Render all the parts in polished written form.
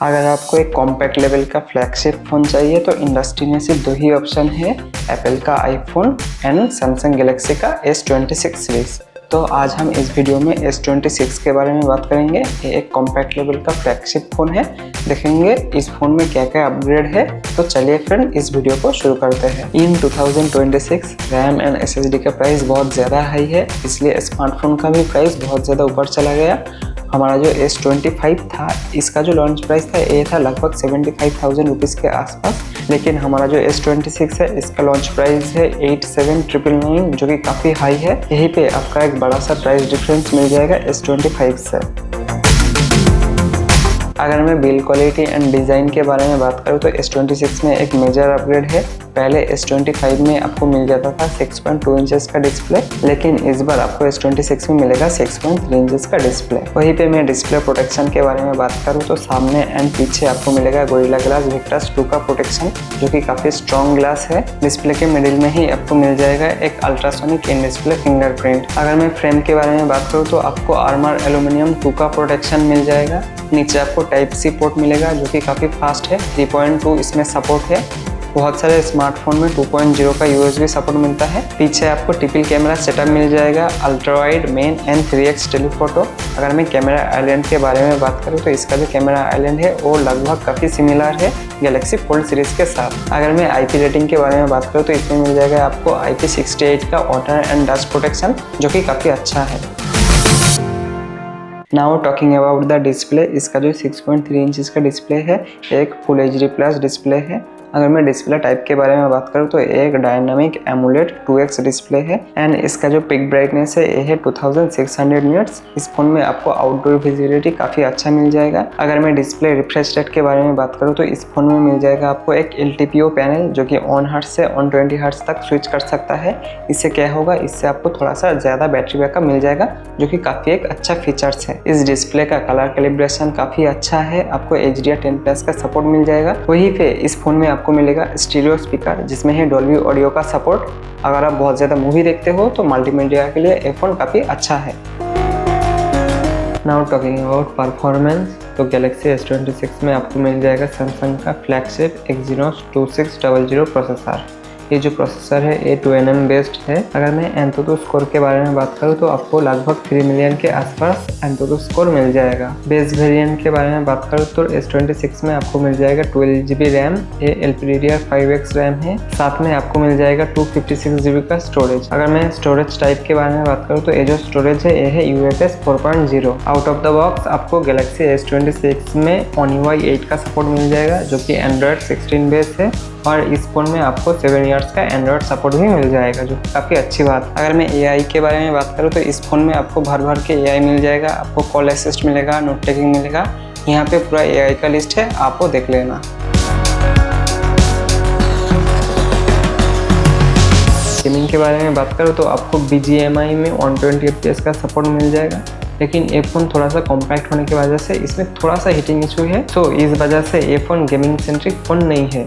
अगर आपको एक कॉम्पैक्ट लेवल का फ्लैगशिप फ़ोन चाहिए तो इंडस्ट्री में सिर्फ दो ही ऑप्शन है, एप्पल का आईफोन एंड सैमसंग गैलेक्सी का S26 सीरीज़। तो आज हम इस वीडियो में S26 के बारे में बात करेंगे। ये एक कॉम्पैक्ट लेवल का फ्लैगशिप फ़ोन है, देखेंगे इस फ़ोन में क्या क्या अपग्रेड है। तो चलिए फ्रेंड इस वीडियो को शुरू करते हैं। इन 2026 रैम एंड SSD का प्राइस बहुत ज़्यादा हाई है, इसलिए स्मार्टफोन का भी प्राइस बहुत ज़्यादा ऊपर चला गया। हमारा जो S25 था, इसका जो लॉन्च प्राइस था ये था लगभग 75,000 रुपीज़ के आसपास, लेकिन हमारा जो S26 है इसका लॉन्च प्राइस है 87,999 जो कि काफ़ी हाई है। यहीं पे आपका एक बड़ा सा प्राइस डिफरेंस मिल जाएगा S25 से। अगर मैं बिल्ड क्वालिटी एंड डिज़ाइन के बारे में बात करूँ तो S26 में एक मेजर अपग्रेड है। पहले S25 में आपको मिल जाता था 6.2 इंचेस का डिस्प्ले, लेकिन इस बार आपको S26 में मिलेगा 6.3 इंचेस का डिस्प्ले। वहीं पे मैं डिस्प्ले प्रोटेक्शन के बारे में बात करूँ तो सामने एंड पीछे आपको मिलेगा गोरिल्ला ग्लास विक्टस 2 का प्रोटेक्शन, जो कि काफ़ी स्ट्रॉन्ग ग्लास है। डिस्प्ले के मिडिल में ही आपको मिल जाएगा एक अल्ट्रासोनिक इन डिस्प्ले फिंगरप्रिंट। अगर मैं फ्रेम के बारे में बात करूँ तो आपको आर्मर एल्यूमिनियम 2 का प्रोटेक्शन मिल जाएगा। नीचे आपको टाइप सी पोर्ट मिलेगा जो कि काफ़ी फास्ट है, 3.2 इसमें सपोर्ट है। बहुत सारे स्मार्टफोन में 2.0 का USB सपोर्ट मिलता है। पीछे आपको ट्रिपल कैमरा सेटअप मिल जाएगा, ultra wide, main and 3x telephoto. अगर मैं कैमरा आइलैंड के बारे में बात करूँ तो इसका जो कैमरा आइलैंड है वो लगभग काफ़ी सिमिलर है गैलेक्सी फोल्ड सीरीज़ के साथ। अगर मैं IP रेटिंग के बारे में बात करूँ तो इसमें मिल जाएगा आपको IP68 का वाटर एंड डस्ट प्रोटेक्शन, जो कि काफ़ी अच्छा है। Now talking about the display, इसका जो 6.3 इंचज़ का डिस्प्ले है एक फुल HD+ डिस्प्ले है। अगर मैं डिस्प्ले टाइप के बारे में बात करूँ तो एक डायनामिक एमोलेड 2x डिस्प्ले है एंड इसका जो पिक ब्राइटनेस है ये है 2600 निट्स। इस फोन में आपको आउटडोर विजिबिलिटी काफ़ी अच्छा मिल जाएगा। अगर मैं डिस्प्ले रिफ्रेश रेट के बारे में बात करूँ तो इस फोन में मिल जाएगा आपको एक LTPO पैनल, जो कि 1 हर्ट्ज से 120 हर्ट्ज तक स्विच कर सकता है। इससे क्या होगा, इससे आपको थोड़ा सा ज़्यादा बैटरी बैकअप मिल जाएगा, जो कि काफ़ी एक अच्छा फीचर्स है। इस डिस्प्ले का कलर कैलिब्रेशन काफ़ी अच्छा है, आपको HDR10+ का सपोर्ट मिल जाएगा। वहीं पे इस फोन में आपको मिलेगा स्टीरियो स्पीकर, जिसमें है डॉल्बी ऑडियो का सपोर्ट। अगर आप बहुत ज़्यादा मूवी देखते हो तो मल्टीमीडिया के लिए ये फोन काफ़ी अच्छा है। नाउ टॉकिंग अबाउट परफॉर्मेंस, तो गैलेक्सी S26 में आपको मिल जाएगा सैमसंग का फ्लैगशिप Exynos 2600 प्रोसेसर। ये जो प्रोसेसर है ये 2nm बेस्ड है। अगर मैं एंतुतु स्कोर के बारे में बात करूँ तो आपको लगभग 3 मिलियन के आसपास एंतुतु स्कोर मिल जाएगा। बेस वेरिएंट के बारे में बात करूँ तो S26 में आपको मिल जाएगा 12GB रैम, ये LPDDR5X रैम है। साथ में आपको मिल जाएगा 256GB का स्टोरेज। अगर मैं स्टोरेज टाइप के बारे में बात करूँ तो ये जो स्टोरेज है ये है UFS 4.0। Out of the box आपको गैलेक्सी S26 में One UI 8 का सपोर्ट मिल जाएगा, जो कि Android 16 बेस है, और इस फोन में आपको 7 इयर्स का एंड्रॉयड सपोर्ट भी मिल जाएगा, जो काफ़ी अच्छी बात है। अगर मैं AI के बारे में बात करूँ तो इस फोन में आपको भर भर के AI मिल जाएगा। आपको कॉल असिस्ट मिलेगा, नोट टेकिंग मिलेगा, यहाँ पे पूरा AI का लिस्ट है, आप वो देख लेना। गेमिंग के बारे में बात करूँ तो आपको BGMI में 120 FPS का सपोर्ट मिल जाएगा, लेकिन ये फ़ोन थोड़ा सा कॉम्पैक्ट होने की वजह से इसमें थोड़ा सा हीटिंग इशू है, तो इस वजह से ये फ़ोन गेमिंग सेंट्रिक फ़ोन नहीं है।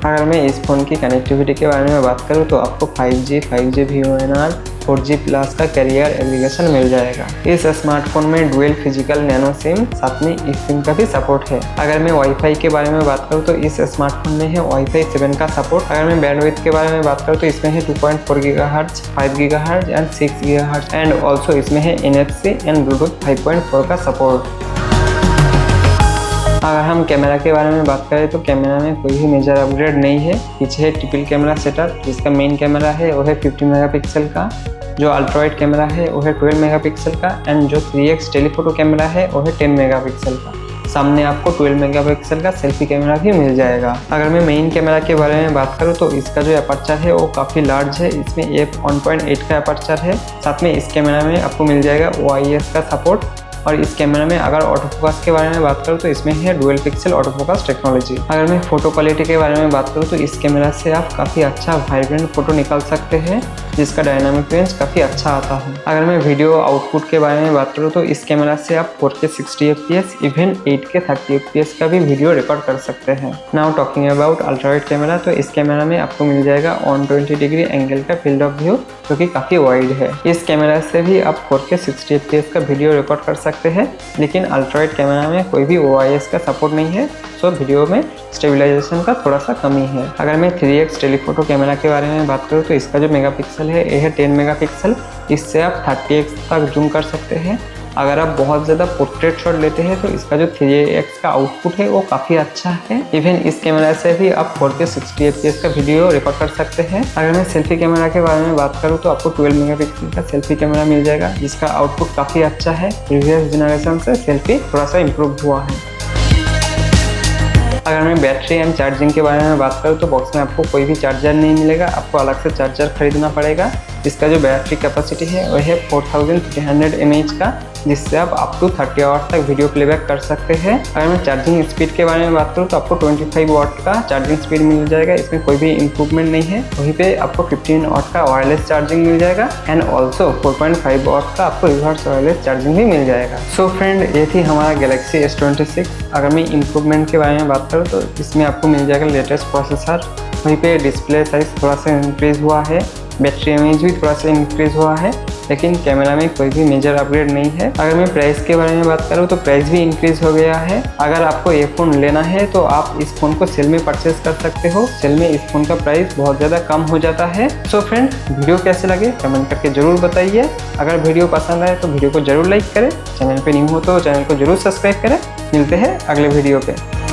अगर मैं इस फ़ोन की कनेक्टिविटी के बारे में बात करूँ तो आपको 5G VoNR 4G+ का कैरियर एग्रीगेशन मिल जाएगा। इस स्मार्टफोन में डुअल फिजिकल नैनो सिम, साथ में ई सिम का भी सपोर्ट है। अगर मैं वाईफाई के बारे में बात करूँ तो इस स्मार्टफोन में है Wi-Fi 7 का सपोर्ट। अगर मैं बैंडविड्थ के बारे में बात करूँ तो इसमें है 2.4 GHz, 5 GHz and 6 GHz and also इसमें है NFC एंड ब्लूटूथ 5.4 का सपोर्ट। अगर हम कैमरा के बारे में बात करें तो कैमरा में कोई भी मेजर अपग्रेड नहीं है। पीछे है ट्रिपल कैमरा सेटअप, जिसका मेन कैमरा है वो है 50 मेगापिक्सल का, जो अल्ट्रा वाइड कैमरा है वो है 12 मेगापिक्सल का एंड जो 3x टेलीफोटो कैमरा है वो है 10 मेगापिक्सल का। सामने आपको 12 मेगापिक्सल का सेल्फी कैमरा भी मिल जाएगा। अगर मैं मेन कैमरा के बारे में बात करूँ तो इसका जो अपर्चर है वो काफ़ी लार्ज है, इसमें f1.8 का अपर्चर है। साथ में इस कैमरा में आपको मिल जाएगा OIS का सपोर्ट, और इस कैमरा में अगर ऑटो फोकस के बारे में बात करूँ तो इसमें है dual pixel auto focus technology. अगर मैं फोटो क्वालिटी के बारे में बात करूँ तो इस कैमरा से आप काफ़ी अच्छा वाइब्रेंट फोटो निकाल सकते हैं, जिसका डायनामिक रेंज काफ़ी अच्छा आता है। अगर मैं वीडियो आउटपुट के बारे में बात करूँ तो इस कैमरा से आप 4K 60 FPS even 8K 30 FPS का भी वीडियो रिकॉर्ड कर सकते हैं। Now talking about ultra wide camera, तो इस कैमरा में आपको मिल जाएगा 120 डिग्री एंगल का फील्ड ऑफ व्यू, जो कि काफ़ी वाइड है। इस कैमरा से भी आप 4K 60 FPS का वीडियो रिकॉर्ड कर सकते सकते हैं, लेकिन अल्ट्रावाइड कैमरा में कोई भी OIS का सपोर्ट नहीं है, सो वीडियो में स्टेबलाइजेशन का थोड़ा सा कमी है। अगर मैं 3x टेलीफोटो कैमरा के बारे में बात करूँ तो इसका जो मेगापिक्सल है ये है 10 मेगापिक्सल। इससे आप 30x तक जूम कर सकते हैं। अगर आप बहुत ज़्यादा पोर्ट्रेट शॉट लेते हैं तो इसका जो 3x का आउटपुट है वो काफ़ी अच्छा है। इवन इस कैमरा से भी आप 4K 60 fps का वीडियो रिकॉर्ड कर सकते हैं। अगर मैं सेल्फी कैमरा के बारे में बात करूँ तो आपको 12 मेगापिक्सल का सेल्फी कैमरा मिल जाएगा, जिसका आउटपुट काफ़ी अच्छा है। प्रीवियस जनरेशन से सेल्फी थोड़ा सा इम्प्रूव हुआ है। अगर मैं बैटरी एंड चार्जिंग के बारे में बात करूँ तो बॉक्स में आपको कोई भी चार्जर नहीं मिलेगा, आपको अलग से चार्जर खरीदना पड़ेगा। इसका जो बैटरी कैपेसिटी है वह है 4300 mAh का, जिससे आप अप टू 30 आवर्स तक वीडियो प्लेबैक कर सकते हैं। अगर मैं चार्जिंग स्पीड के बारे में बात करूँ तो आपको 25 वाट का चार्जिंग स्पीड मिल जाएगा, इसमें कोई भी इम्प्रूवमेंट नहीं है। वहीं पे आपको 15 वाट का वायरलेस चार्जिंग मिल जाएगा एंड ऑल्सो 4.5 वाट का आपको रिवर्स वायरलेस चार्जिंग भी मिल जाएगा। सो फ्रेंड, ये थी हमारा गैलेक्सी S26। अगर मैं इम्प्रूवमेंट के बारे में बात करूँ तो इसमें आपको मिल जाएगा लेटेस्ट प्रोसेसर, वहीं पे डिस्प्ले साइज थोड़ा सा इंक्रीज़ हुआ है, बैटरी एमएच भी थोड़ा सा इंक्रीज़ हुआ है, लेकिन कैमरा में कोई भी मेजर अपग्रेड नहीं है। अगर मैं प्राइस के बारे में बात करूँ तो प्राइस भी इंक्रीज़ हो गया है। अगर आपको ये फ़ोन लेना है तो आप इस फ़ोन को सेल में परचेस कर सकते हो। सेल में इस फ़ोन का प्राइस बहुत ज़्यादा कम हो जाता है। सो फ्रेंड, वीडियो कैसे लगे कमेंट करके ज़रूर बताइए। अगर वीडियो पसंद आए तो वीडियो को ज़रूर लाइक करें, चैनल पर न्यू हो तो चैनल को ज़रूर सब्सक्राइब करें। मिलते हैं अगले वीडियो पे।